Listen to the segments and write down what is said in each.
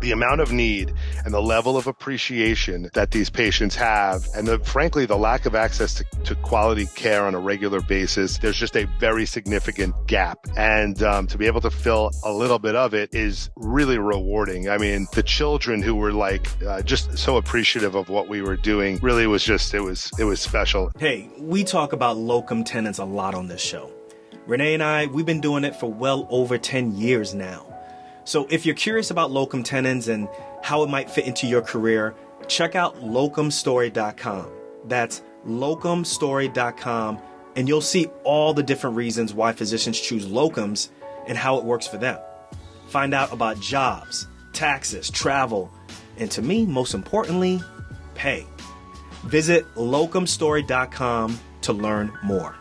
the amount of need and the level of appreciation that these patients have, and frankly, the lack of access to quality care on a regular basis, there's just a very significant gap. And to be able to fill a little bit of it is really rewarding. I mean, the children who were just so appreciative of what we were doing really was just, it was special. Hey, we talk about locum tenens a lot on this show. Renee and I, we've been doing it for well over 10 years now. So if you're curious about locum tenens and how it might fit into your career, check out locumstory.com. That's locumstory.com, and you'll see all the different reasons why physicians choose locums and how it works for them. Find out about jobs, taxes, travel, and to me, most importantly, pay. Visit locumstory.com to learn more.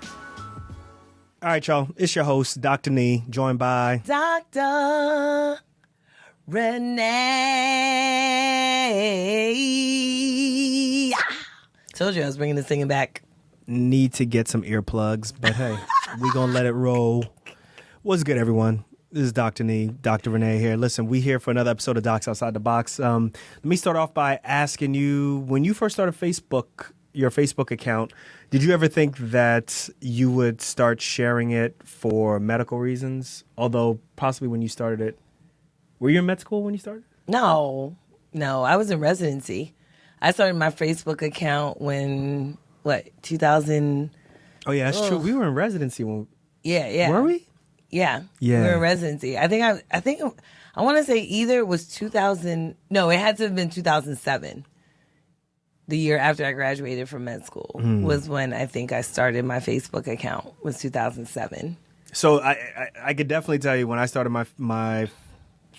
All right, y'all. It's your host, Dr. Nee, joined by Dr. Renee. Told you I was bringing this thing back. Need to get some earplugs, but hey, we gonna let it roll. What's good, everyone? This is Dr. Nee, Dr. Renee here. Listen, we here for another episode of Docs Outside the Box. Let me start off by asking you, when you first started your Facebook account, did you ever think that you would start sharing it for medical reasons? Although possibly when you started it, were you in med school when you started? No, I was in residency. I started my Facebook account when, 2000? Oh, yeah, that's true. We were in residency when... Yeah. Were we? Yeah. We were in residency. I think I want to say either it was 2000... No, it had to have been 2007. The year after I graduated from med school was when I think I started my Facebook account, was 2007. So I could definitely tell you when I started my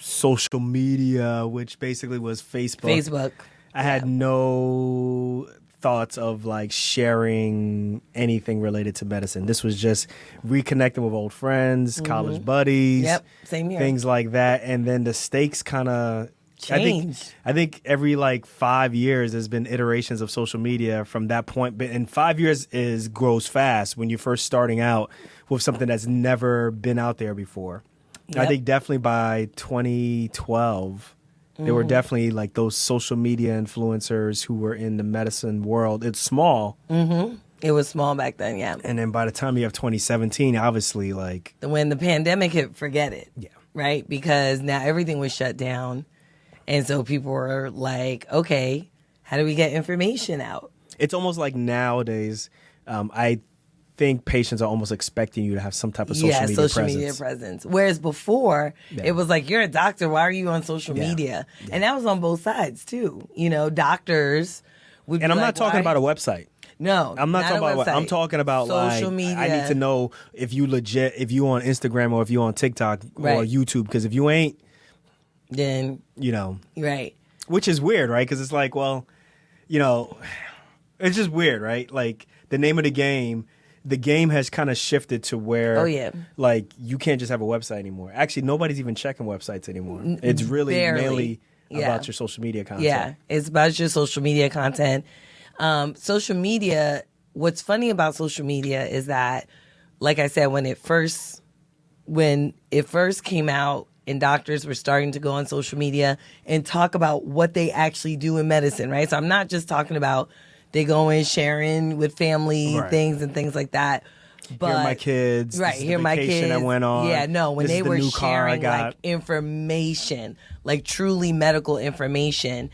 social media, which basically was Facebook. I had no thoughts of sharing anything related to medicine. This was just reconnecting with old friends, college buddies. Yep, same here. Things like that. And then the stakes kind of changed. I think every 5 years there's been iterations of social media from that point. And 5 years grows fast when you're first starting out with something that's never been out there before. Yep. I think definitely by 2012, there were definitely those social media influencers who were in the medicine world. It's small. Mm-hmm. It was small back then, yeah. And then by the time you have 2017, obviously when the pandemic hit, forget it. Yeah. Right? Because now everything was shut down. And so people were like, okay, how do we get information out? It's almost like nowadays, I think patients are almost expecting you to have some type of social media presence. Whereas before, it was like, you're a doctor, why are you on social media? Yeah. And that was on both sides, too. Doctors would And I'm not talking about a website. No, I'm not talking about. I'm talking about social media. I need to know if you on Instagram or if you on TikTok or YouTube. Because if you ain't, then right, which is weird, right? Because it's it's just weird, right? The name of the game has kind of shifted to where, you can't just have a website anymore. Actually, nobody's even checking websites anymore. It's really mainly about your social media content. Yeah, it's about your social media content. Social media. What's funny about social media is that, like I said, when it first came out, and doctors were starting to go on social media and talk about what they actually do in medicine, right? So I'm not just talking about they go in sharing with family things and things like that. But here my kids. Right, here my kids. I went on. Yeah, no, when they were sharing information, truly medical information,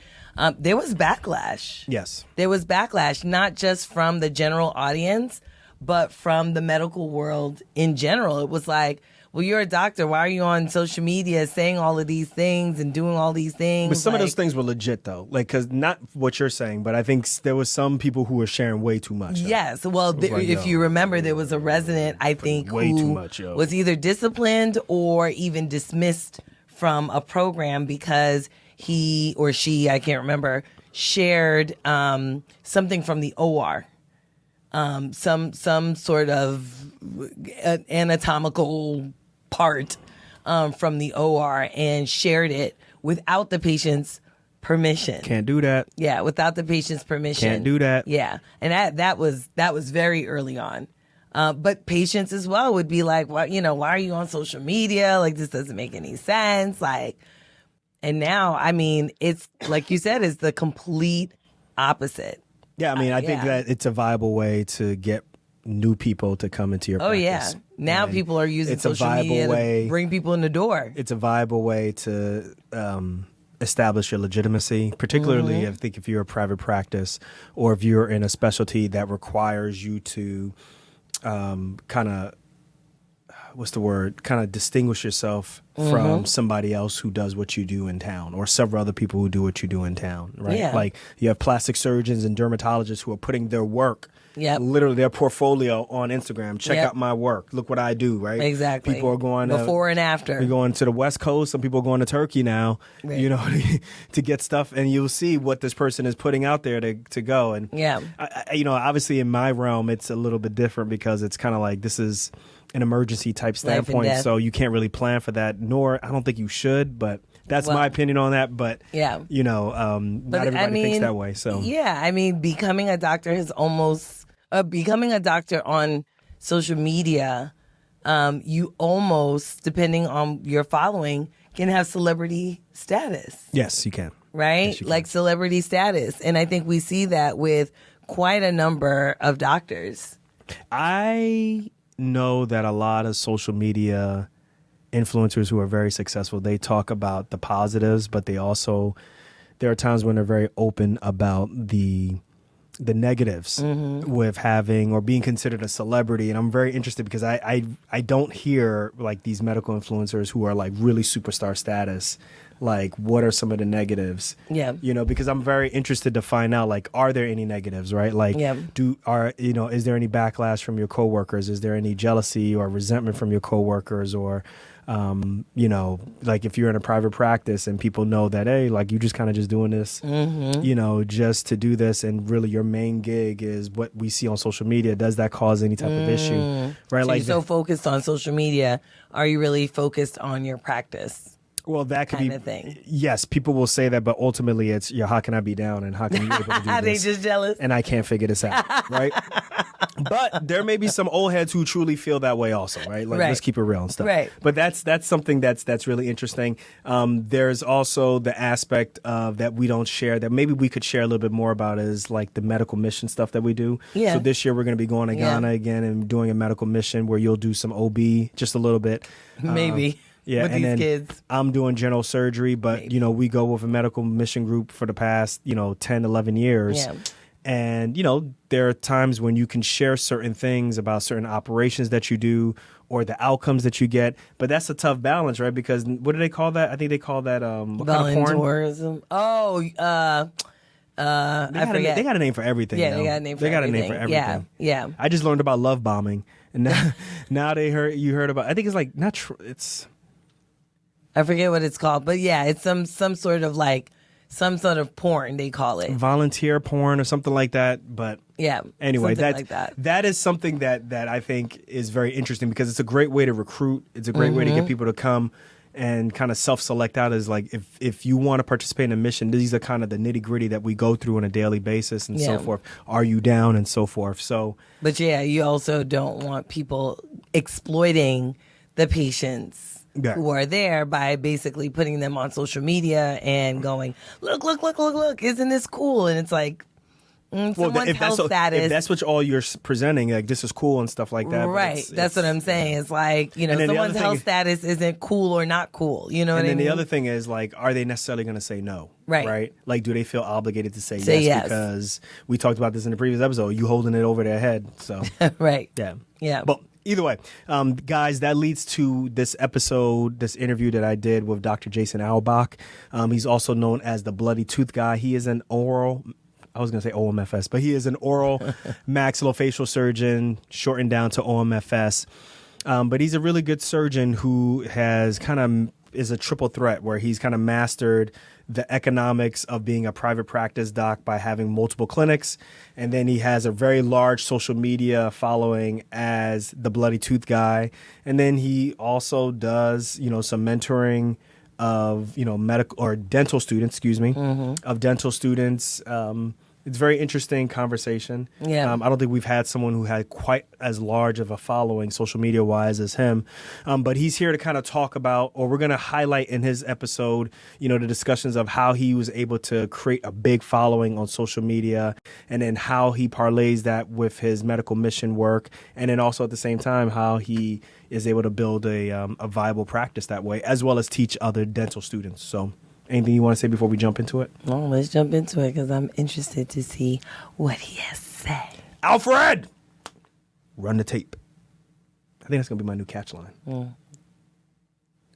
there was backlash. Yes. There was backlash, not just from the general audience, but from the medical world in general. It was like, well, you're a doctor. Why are you on social media saying all of these things and doing all these things? But some of those things were legit, though. Because not what you're saying, but I think there was some people who were sharing way too much. Though. Yes. Well, if you remember, there was a resident, I think, who was either disciplined or even dismissed from a program because he or she, I can't remember, shared something from the OR. Some sort of anatomical part from the OR and shared it without the patient's permission. Can't do that. Yeah, without the patient's permission. Can't do that. Yeah, and that was very early on. But patients as well would be like, well, why are you on social media? This doesn't make any sense. And And now, I mean, it's like you said, it's the complete opposite. Yeah, I mean, I think that it's a viable way to get new people to come into your practice. Yeah. Now and people are using social media to bring people in the door. It's a viable way to establish your legitimacy, particularly I think if you're a private practice or if you're in a specialty that requires you to kind of distinguish yourself from somebody else who does what you do in town or several other people who do what you do in town, right? Yeah. Like you have plastic surgeons and dermatologists who are putting their work, literally their portfolio on Instagram. Check out my work. Look what I do, right? Exactly. People are going before and after. We're going to the West Coast. Some people are going to Turkey now, you know, to get stuff. And you'll see what this person is putting out there to go. And, you know, obviously in my realm, it's a little bit different because it's kind of like this is an emergency type standpoint. So you can't really plan for that, nor I don't think you should, but that's my opinion on that. But, you know, not everybody thinks that way. So, yeah, I mean, becoming a doctor has almost... becoming a doctor on social media, you almost, depending on your following, can have celebrity status. Yes, you can. Right? Yes, you can. Like celebrity status. And I think we see that with quite a number of doctors. I know that a lot of social media influencers who are very successful, they talk about the positives, but they also, there are times when they're very open about the negatives with having or being considered a celebrity. And I'm very interested because I don't hear like these medical influencers who are like really superstar status. Like, what are some of the negatives? Yeah. You know, because I'm very interested to find out, like, are there any negatives, right? Like, is there any backlash from your coworkers? Is there any jealousy or resentment from your coworkers? Or, you know, like if you're in a private practice and people know that, hey, like you just kind of just doing this, you know, just to do this. And really your main gig is what we see on social media. Does that cause any type of issue? Right. So like you're so focused on social media. Are you really focused on your practice? Well, that could kind be of thing. Yes, people will say that, but ultimately it's, how can I be down and how can you be able to do this? They just jealous. And I can't figure this out, right? But there may be some old heads who truly feel that way also, right? Like, let's keep it real and stuff. Right. But that's something that's really interesting. There's also the aspect of that we don't share that maybe we could share a little bit more about is like the medical mission stuff that we do. Yeah. So this year we're going to be going to Ghana again and doing a medical mission where you'll do some OB just a little bit. Maybe. Yeah, with and these then kids. I'm doing general surgery, but, you know, we go with a medical mission group for the past, 10, 11 years. Yeah. And, there are times when you can share certain things about certain operations that you do or the outcomes that you get. But that's a tough balance, right? Because what do they call that? I think they call that volunteerism. Oh, I forget. They got a name for everything. Yeah, they got a name for everything. Name for everything. Yeah. I just learned about love bombing. And now you heard about, I think it's like, it's... I forget what it's called, but yeah, it's some sort of porn, they call it. Volunteer porn or something like that. But yeah, anyway, that is something that I think is very interesting because it's a great way to recruit. It's a great way to get people to come and kind of self-select out as like, if you want to participate in a mission, these are kind of the nitty gritty that we go through on a daily basis and so forth. Are you down and so forth? So, but yeah, you also don't want people exploiting the patients who are there by basically putting them on social media and going, look, isn't this cool? And it's like, someone's health status. If that's what all you're presenting, like this is cool and stuff like that. Right. That's what I'm saying. It's like, someone's health status isn't cool or not cool. You know what I mean? And then the other thing is like, are they necessarily going to say no? Right. Like, do they feel obligated to say yes? Because we talked about this in the previous episode, you holding it over their head. So, right. Yeah. But either way, guys, that leads to this episode, this interview that I did with Dr. Jason Auerbach. He's also known as the Bloody Tooth Guy. He is an oral, I was going to say OMFS, but he is an oral maxillofacial surgeon, shortened down to OMFS. But he's a really good surgeon who has is a triple threat where he's kind of mastered the economics of being a private practice doc by having multiple clinics. And then he has a very large social media following as the Bloody Tooth Guy. And then he also does, some mentoring of, medical or dental students, of dental students, It's a very interesting conversation. Yeah. I don't think we've had someone who had quite as large of a following social media wise as him. But he's here to kind of talk about, or we're going to highlight in his episode, the discussions of how he was able to create a big following on social media, and then how he parlays that with his medical mission work. And then also at the same time, how he is able to build a viable practice that way, as well as teach other dental students. So anything you want to say before we jump into it? No, let's jump into it because I'm interested to see what he has to say. Alfred! Run the tape. I think that's going to be my new catch line.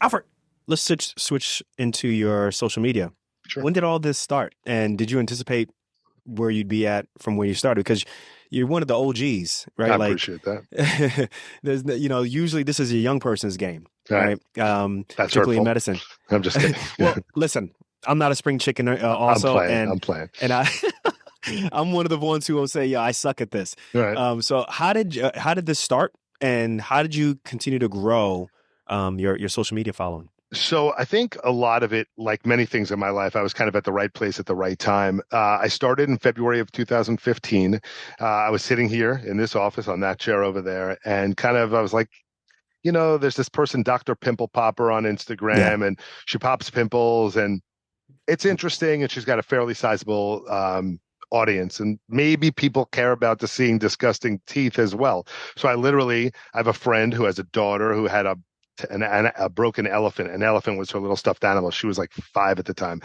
Alfred! Let's switch into your social media. Sure. When did all this start? And did you anticipate where you'd be at from where you started? Because you're one of the OGs, right? I appreciate that. There's, usually this is a young person's game, right? That's particularly hurtful. in medicine. I'm just kidding. Well, listen, I'm not a spring chicken. Also, I'm playing. And I'm one of the ones who will say, "Yeah, I suck at this." Right. So how did this start, and how did you continue to grow your social media following? So I think a lot of it, like many things in my life, I was kind of at the right place at the right time. I started in February of 2015. I was sitting here in this office on that chair over there, and I was like, there's this person, Dr. Pimple Popper on Instagram, and she pops pimples, and it's interesting, and she's got a fairly sizable audience, and maybe people care about seeing disgusting teeth as well. So I have a friend who has a daughter who had a broken elephant. An elephant was her little stuffed animal. She was like 5 at the time.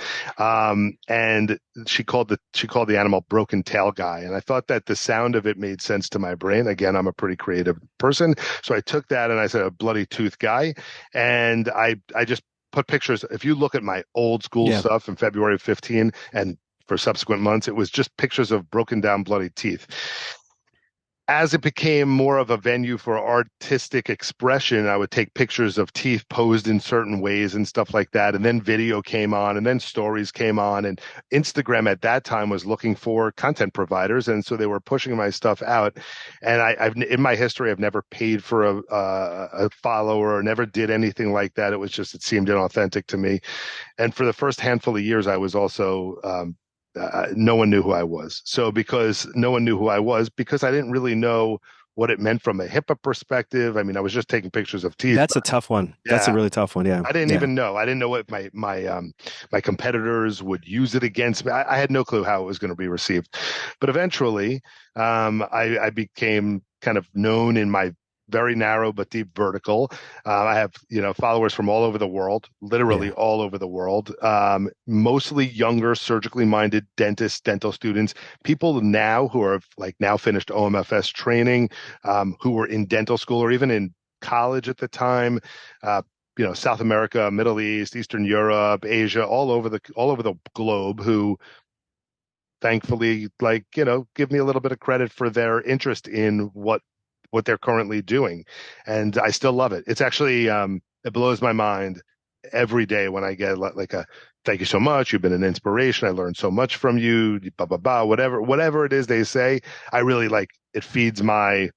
And she called the animal Broken Tail Guy. And I thought that the sound of it made sense to my brain. Again, I'm a pretty creative person. So I took that and I said, a bloody tooth guy. And I just put pictures. If you look at my old school stuff in February of 15 and for subsequent months, it was just pictures of broken down bloody teeth. As it became more of a venue for artistic expression, I would take pictures of teeth posed in certain ways and stuff like that. And then video came on, and then stories came on. And Instagram at that time was looking for content providers. And so they were pushing my stuff out. And I've in my history, I've never paid for a follower or never did anything like that. It seemed inauthentic to me. And for the first handful of years, I was also no one knew who I was. So because no one knew who I was, because I didn't really know what it meant from a HIPAA perspective. I mean, I was just taking pictures of teeth. That's a tough one. Yeah. That's a really tough one. Yeah. I didn't even know. I didn't know what my competitors would use it against me. I had no clue how it was going to be received. But eventually, I became kind of known in my very narrow but deep vertical. I have, followers from all over the world, literally all over the world, mostly younger, surgically minded dentists, dental students, people now who are now finished OMFS training, who were in dental school or even in college at the time, South America, Middle East, Eastern Europe, Asia, all over the globe, who thankfully, give me a little bit of credit for their interest in what they're currently doing. And I still love it. It's actually, it blows my mind every day when I get a thank you so much. You've been an inspiration. I learned so much from you, blah, blah, blah, whatever it is they say. I really it feeds my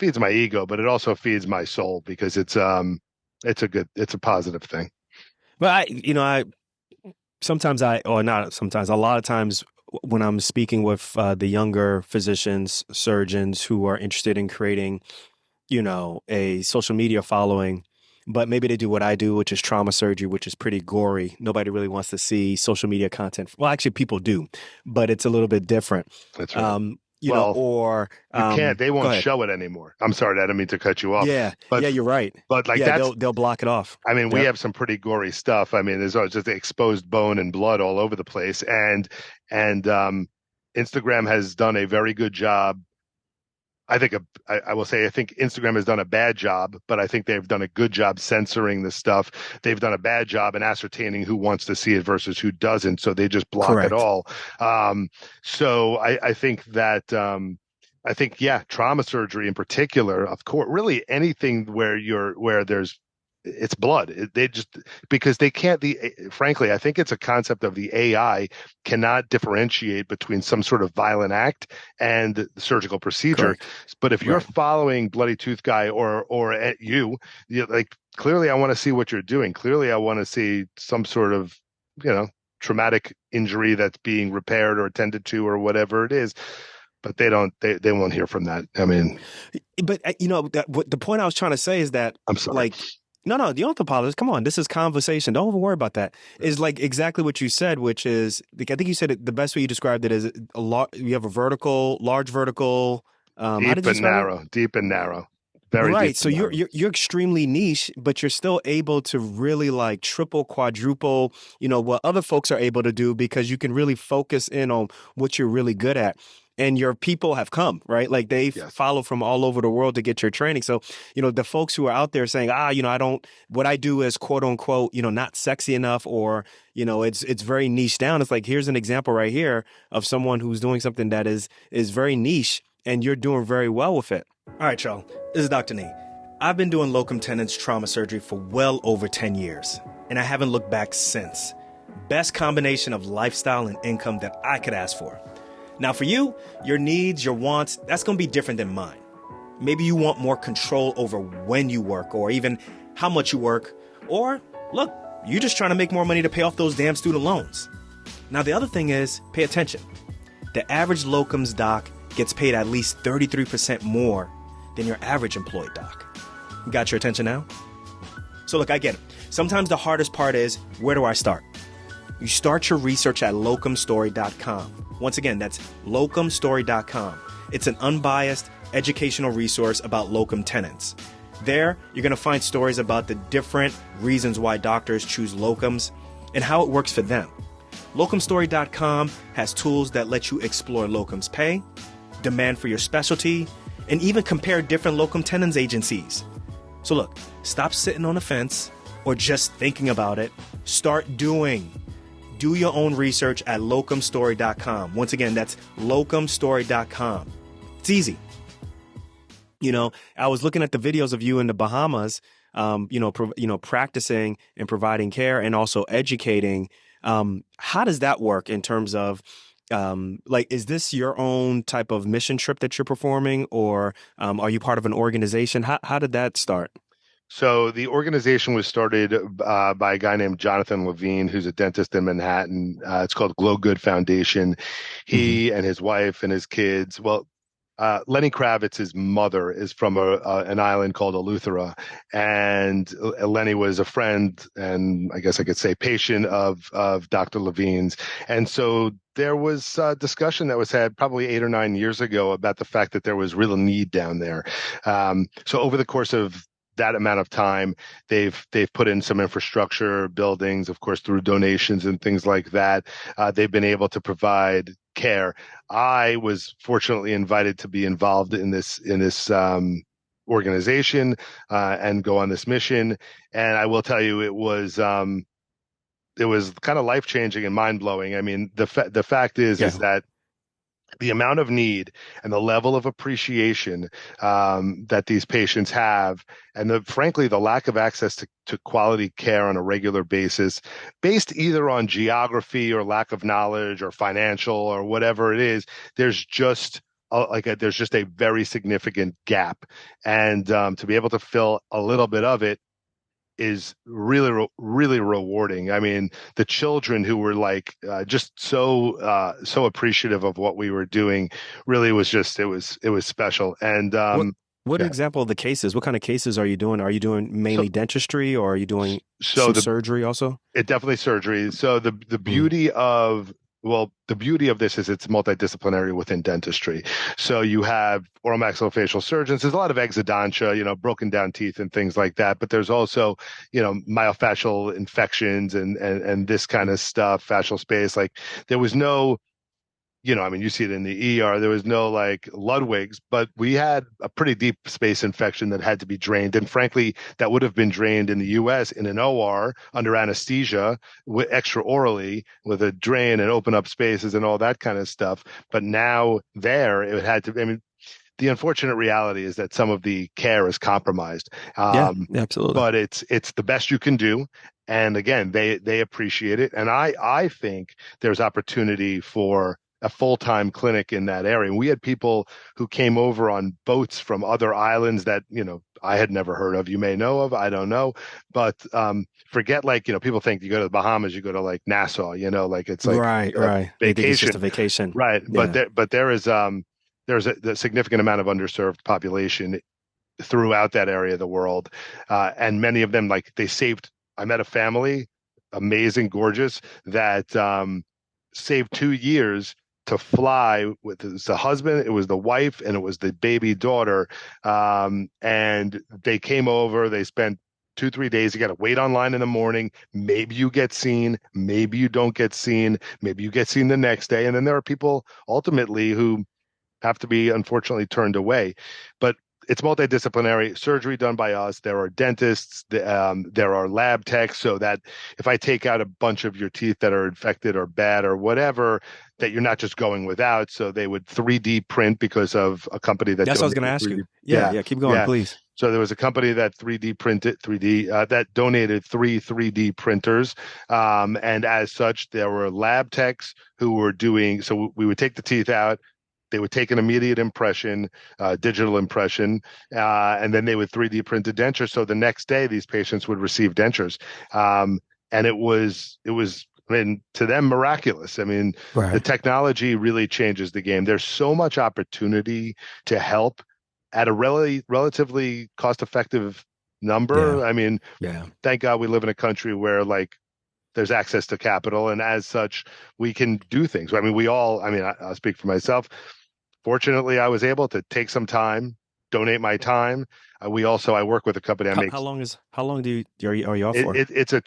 ego, but it also feeds my soul because it's a positive thing. But a lot of times when I'm speaking with the younger physicians, surgeons who are interested in creating, a social media following, but maybe they do what I do, which is trauma surgery, which is pretty gory. Nobody really wants to see social media content. Well, actually, people do, but it's a little bit different. That's right. You can't. They won't show it anymore. I'm sorry, I didn't mean to cut you off. Yeah, you're right. But they'll block it off. I mean, we have some pretty gory stuff. I mean, there's just exposed bone and blood all over the place, and Instagram has done a very good job. I think Instagram has done a bad job, but I think they've done a good job censoring the stuff. They've done a bad job in ascertaining who wants to see it versus who doesn't. So they just block it all. So I think that, trauma surgery in particular, of course, really anything where there's it's blood. Because they can't, frankly, I think it's a concept of the AI cannot differentiate between some sort of violent act and the surgical procedure. Correct. But if you're following Bloody Tooth Guy or at you, clearly I want to see what you're doing. Clearly I want to see some sort of, traumatic injury that's being repaired or attended to or whatever it is. But they won't hear from that. I mean, but what the point I was trying to say is that, I'm sorry. like, no, you don't have to apologize. Come on, this is conversation. Don't even worry about that. Is like exactly what you said, which is, like, I think you said it, the best way you described it is you have a large vertical, how did you describe it? Deep and narrow. Very right. deep So and narrow. you're extremely niche, but you're still able to really like triple, quadruple, what other folks are able to do, because you can really focus in on what you're really good at. And your people have come, right? Like they follow from all over the world to get your training. So, the folks who are out there saying, what I do is quote unquote, not sexy enough, or, it's very niche down. It's like, here's an example right here of someone who's doing something that is very niche, and you're doing very well with it. All right, y'all. This is Dr. Nee. I've been doing locum tenens trauma surgery for well over 10 years, and I haven't looked back since. Best combination of lifestyle and income that I could ask for. Now, for you, your needs, your wants, that's going to be different than mine. Maybe you want more control over when you work, or even how much you work. Or, look, you're just trying to make more money to pay off those damn student loans. Now, the other thing is, pay attention. The average locums doc gets paid at least 33% more than your average employed doc. Got your attention now? So look, I get it. Sometimes the hardest part is, where do I start? You start your research at locumstory.com. Once again, that's locumstory.com. It's an unbiased educational resource about locum tenens. There, you're going to find stories about the different reasons why doctors choose locums and how it works for them. Locumstory.com has tools that let you explore locums pay, demand for your specialty, and even compare different locum tenens agencies. So look, stop sitting on the fence or just thinking about it. Start doing. Do your own research at locumstory.com. Once again, that's locumstory.com. It's easy. I was looking at the videos of you in the Bahamas, practicing and providing care and also educating. How does that work in terms of, is this your own type of mission trip that you're performing, or are you part of an organization? How did that start? So the organization was started by a guy named Jonathan Levine, who's a dentist in Manhattan. It's called Glow Good Foundation. He and his wife and his kids, Lenny Kravitz's mother is from an island called Eleuthera, and Lenny was a friend, and I guess I could say patient of Dr. Levine's. And so there was a discussion that was had probably 8 or 9 years ago about the fact that there was real need down there. So over the course of that amount of time, they've put in some infrastructure, buildings, of course, through donations and things like that. They've been able to provide care. I was fortunately invited to be involved in this organization and go on this mission. And I will tell you, it was kind of life-changing and mind-blowing. I mean, the fact is that the amount of need and the level of appreciation that these patients have, and frankly, the lack of access to quality care on a regular basis, based either on geography or lack of knowledge or financial or whatever it is, there's just a very significant gap. And to be able to fill a little bit of it is really, really rewarding. I mean, the children who were just so appreciative of what we were doing really was just, it was special. And what example of the cases? What kind of cases are you doing? Are you doing mainly dentistry, or are you doing some surgery also? It definitely surgery. So the beauty of the beauty of this is it's multidisciplinary within dentistry. So you have oral maxillofacial surgeons. There's a lot of exodontia, broken down teeth and things like that. But there's also, myofascial infections and this kind of stuff, fascial space. Like there was no, you see it in the ER. There was no Ludwig's, but we had a pretty deep space infection that had to be drained. And frankly, that would have been drained in the US in an OR under anesthesia, extra orally with a drain and open up spaces and all that kind of stuff. But now it had to, the unfortunate reality is that some of the care is compromised. Absolutely. But it's the best you can do. And again, they appreciate it. And I think there's opportunity for a full-time clinic in that area. And we had people who came over on boats from other islands that, I had never heard of. You may know of, I don't know. But forget, like, people think you go to the Bahamas, you go to like Nassau, like it's like Right, a right. They think it's just a vacation. vacation. Right. Yeah. But there is there's a significant amount of underserved population throughout that area of the world. And many of them, like, I met a family, amazing, gorgeous, that saved 2 years to fly with. It was the husband, it was the wife, and it was the baby daughter. And they came over, they spent 2, 3 days. You got to wait online in the morning. Maybe you get seen, maybe you don't get seen, maybe you get seen the next day. And then there are people ultimately who have to be unfortunately turned away. But it's multidisciplinary surgery done by us. There are dentists, there are lab techs, so that if I take out a bunch of your teeth that are infected or bad or whatever, that you're not just going without. So they would 3D print because of a company that That's what I was donated going to ask 3D. you. Yeah, yeah. Keep going, Yeah. please. So there was a company that 3D printed 3D that donated 3D printers, and as such, there were lab techs who were doing. So we would take the teeth out. They would take an immediate impression, digital impression, and then they would 3D print a denture. So the next day, these patients would receive dentures, and I mean, to them, miraculous. I mean, the Right. technology really changes the game. There's so much opportunity to help at a relatively cost-effective Yeah. number. I mean, Yeah. thank God we live in a country where, like, there's access to capital, and as such, we can do things. I mean, I'll speak for myself. Fortunately, I was able to take some time, donate my time. I work with a company. How long are you off for? It's a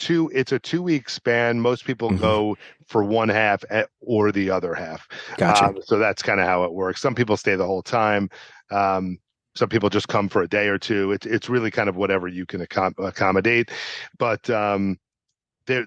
2 week span. Most people Hmm. go for one half or the other half. Gotcha. So that's kind of how it works. Some people stay the whole time. Um, some people just come for a day or two. It's really kind of whatever you can accommodate. But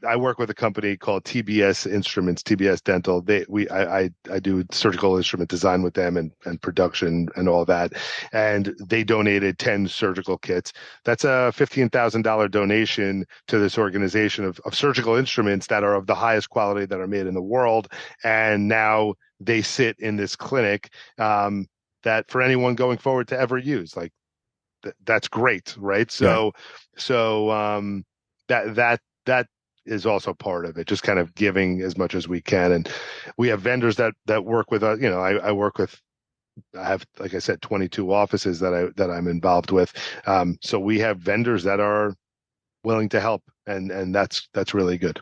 I work with a company called TBS Instruments, TBS Dental. I do surgical instrument design with them and production and all that. And they donated 10 surgical kits. That's a $15,000 donation to this organization of surgical instruments that are of the highest quality that are made in the world. And now they sit in this clinic that for anyone going forward to ever use, like, that's great, right? Yeah. So that is also part of it, just kind of giving as much as we can. And we have vendors that work with us. I work with, I have, like I said, 22 offices that I'm involved with. So we have vendors that are willing to help, and that's really good.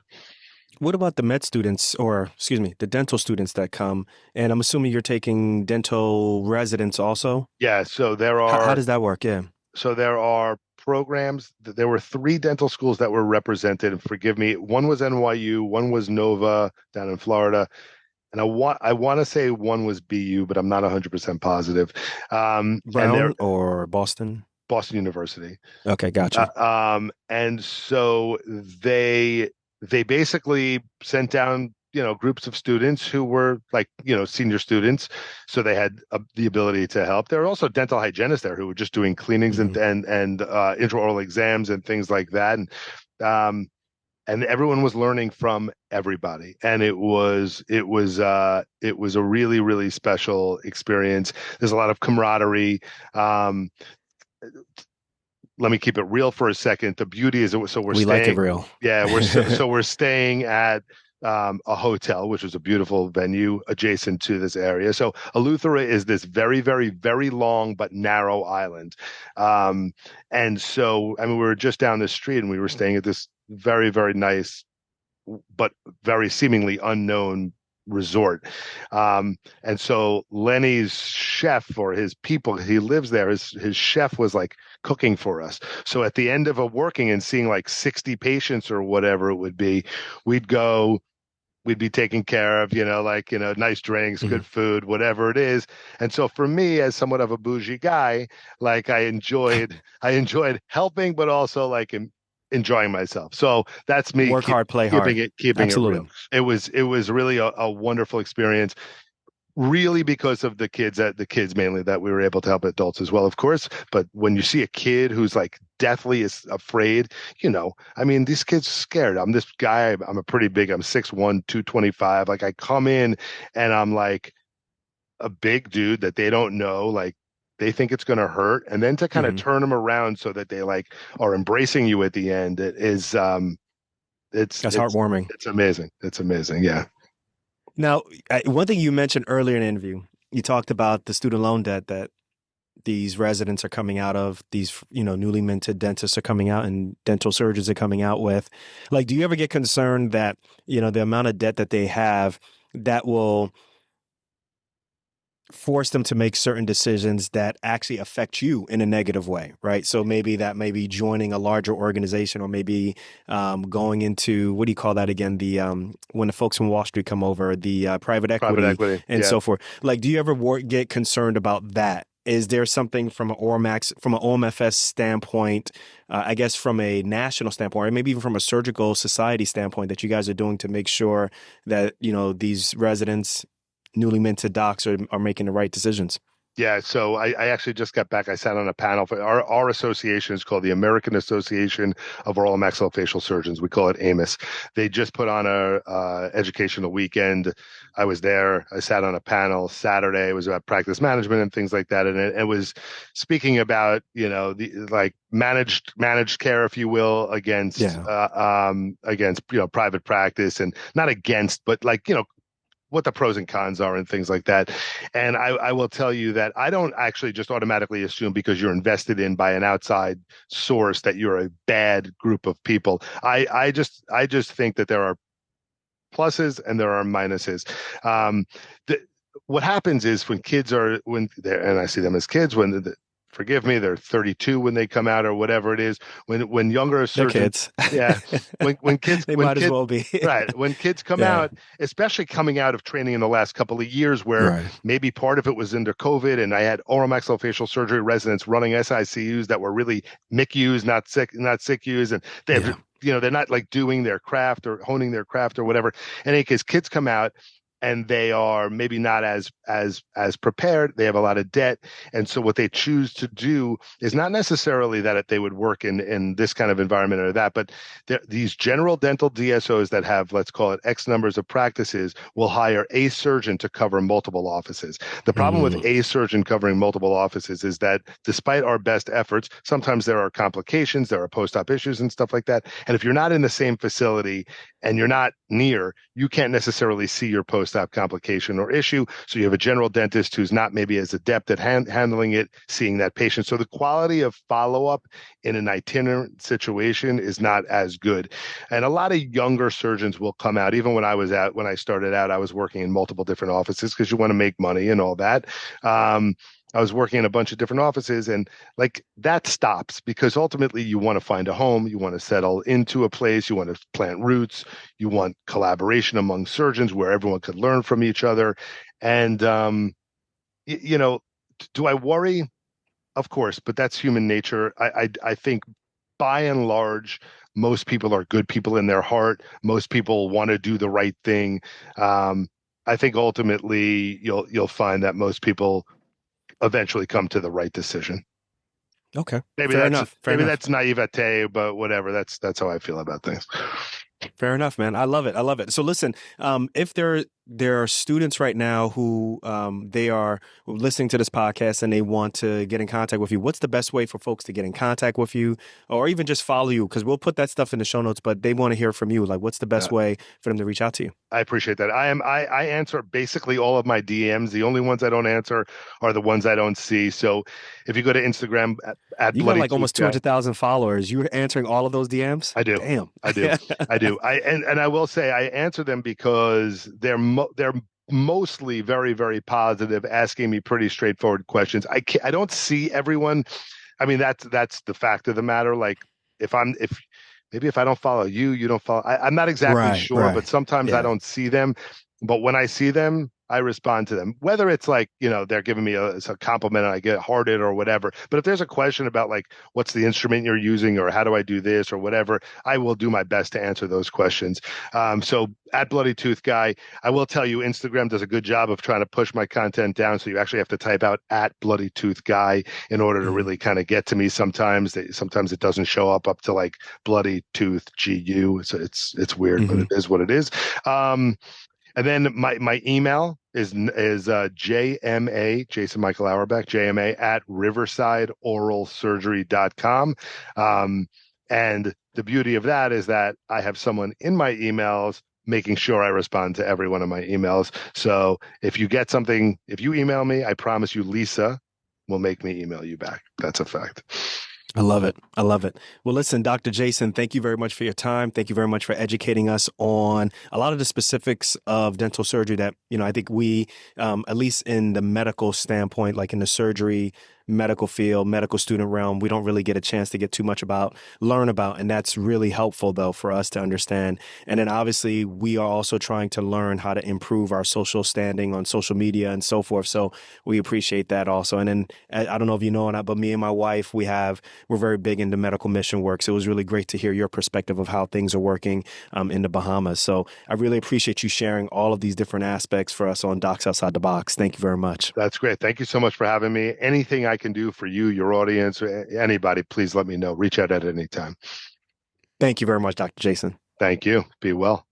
What about the med students, or excuse me, the dental students that come? And I'm assuming you're taking dental residents also. Yeah. How does that work? Yeah. So there are programs. There were 3 dental schools that were represented. And forgive me, one was NYU, one was Nova down in Florida, and I want to say one was BU, but I'm not 100% positive. And they're Brown or Boston? Boston University. Okay, gotcha. And so they basically sent down, groups of students who were like, senior students, so they had the ability to help. There were also dental hygienists there who were just doing cleanings and Hmm. intraoral exams and things like that. Um, and everyone was learning from everybody, and it was a really, really special experience. There's a lot of camaraderie. Let me keep it real for a second. The beauty is, so we're We like it staying, real. yeah, we're staying at a hotel, which is a beautiful venue adjacent to this area. So Eleuthera is this very, very, very long but narrow island. And so, I mean, we were just down the street and we were staying at this very, very nice, but very seemingly unknown resort. And so Lenny's chef, or his people, he lives there, his chef was like cooking for us. So at the end of a working and seeing like 60 patients or whatever it would be, we'd go, we'd be taken care of, like, nice drinks, Mhm. good food, whatever it is. And so for me, as somewhat of a bougie guy, like, I enjoyed helping, but also like enjoying myself. So that's me Work hard, play hard. keeping it real. Absolutely. It was really a wonderful experience, really, because of the kids mainly, that we were able to help adults as well, of course. But when you see a kid who's like deathly is afraid, I mean, these kids are scared. I'm this guy, I'm I'm 6'1", 225. Like, I come in and I'm like a big dude that they don't know. Like, they think it's going to hurt, and then to kind of turn them around so that they like are embracing you at the end, it is That's heartwarming. it's amazing. It's amazing. Yeah. Now, one thing you mentioned earlier in the interview, you talked about the student loan debt that these residents are coming out of, these, newly minted dentists are coming out and dental surgeons are coming out with. Like, do you ever get concerned that, the amount of debt that they have that will force them to make certain decisions that actually affect you in a negative way, right? So maybe that may be joining a larger organization, or maybe going into, what do you call that again? The when the folks from Wall Street come over, the private equity and so forth. Like, do you ever get concerned about that? Is there something from an OMFS standpoint, I guess from a national standpoint, or maybe even from a surgical society standpoint, that you guys are doing to make sure that, these residents, newly minted docs are making the right decisions? Yeah, so I actually just got back. I sat on a panel for our association is called the American Association of Oral and Maxillofacial Surgeons. We call it AAOMS. They just put on a educational weekend. I was there. I sat on a panel Saturday. It was about practice management and things like that, and it was speaking about the like managed care, if you will, against private practice, and not against, but like what the pros and cons are and things like that. And I will tell you that I don't actually just automatically assume because you're invested in by an outside source that you're a bad group of people. I just think that there are pluses and there are minuses. What happens is when kids are, and I see them as kids, forgive me, they're 32 when they come out or whatever it is. When younger surgeons, yeah, when kids, they might as well be right. When kids come out, especially coming out of training in the last couple of years, where maybe part of it was under COVID, and I had oral maxillofacial surgery residents running SICUs that were really MICUs, not SICUs, and they have, they're not like doing their craft or honing their craft or whatever. In any case, kids come out and they are maybe not as prepared. They have a lot of debt. And so what they choose to do is not necessarily that they would work in this kind of environment or that, but these general dental DSOs that have, let's call it X numbers of practices, will hire a surgeon to cover multiple offices. The problem with a surgeon covering multiple offices is that despite our best efforts, sometimes there are complications, there are post-op issues and stuff like that. And if you're not in the same facility and you're not near, you can't necessarily see your post-op complication or issue. So you have a general dentist who's not maybe as adept at handling it, seeing that patient. So the quality of follow-up in an itinerant situation is not as good. And a lot of younger surgeons will come out. Even when I started out, I was working in multiple different offices because you want to make money and all that. I was working in a bunch of different offices, and like that stops because ultimately you want to find a home, you want to settle into a place, you want to plant roots, you want collaboration among surgeons where everyone could learn from each other. And, do I worry? Of course, but that's human nature. I think by and large, most people are good people in their heart. Most people want to do the right thing. I think ultimately you'll find that most people eventually come to the right decision. Okay. Maybe that's naivete, but whatever. That's how I feel about things. Fair enough, man. I love it. So listen, if there are students right now who they are listening to this podcast and they want to get in contact with you, what's the best way for folks to get in contact with you, or even just follow you? Because we'll put that stuff in the show notes, but they want to hear from you. Like, what's the best way for them to reach out to you? I appreciate that. I answer basically all of my DMs. The only ones I don't answer are the ones I don't see. So if you go to Instagram at you got like almost 200,000 followers, you're answering all of those DMs? I do. Damn. I do. I do. And I will say I answer them because they're mostly very, very positive, asking me pretty straightforward questions. I don't see everyone. I mean, that's the fact of the matter. Like if I don't follow you, you don't follow. I'm not exactly sure, but sometimes I don't see them. But when I see them, I respond to them, whether it's like, they're giving me a compliment and I get hearted or whatever. But if there's a question about like, what's the instrument you're using or how do I do this or whatever, I will do my best to answer those questions. So at Bloody Tooth Guy, I will tell you, Instagram does a good job of trying to push my content down. So you actually have to type out at Bloody Tooth Guy in order to really kind of get to me. Sometimes it doesn't show up to like Bloody Tooth GU. So it's weird, but it is what it is. And then my email is JMA, Jason Michael Auerbach, JMA at riversideoralsurgery.com. And the beauty of that is that I have someone in my emails making sure I respond to every one of my emails. So if you get something, if you email me, I promise you, Lisa will make me email you back. That's a fact. I love it. I love it. Well, listen, Dr. Jason, thank you very much for your time. Thank you very much for educating us on a lot of the specifics of dental surgery that, I think we, at least in the medical standpoint, like in the surgery medical field, medical student realm, we don't really get a chance to learn about. And that's really helpful, though, for us to understand. And then obviously, we are also trying to learn how to improve our social standing on social media and so forth. So we appreciate that also. And then I don't know if you know or not, but me and my wife, we're very big into medical mission work. So it was really great to hear your perspective of how things are working in the Bahamas. So I really appreciate you sharing all of these different aspects for us on Docs Outside the Box. Thank you very much. That's great. Thank you so much for having me. Anything I can do for you, your audience, or anybody, please let me know. Reach out at any time. Thank you very much, Dr. Jason. Thank you. Be well.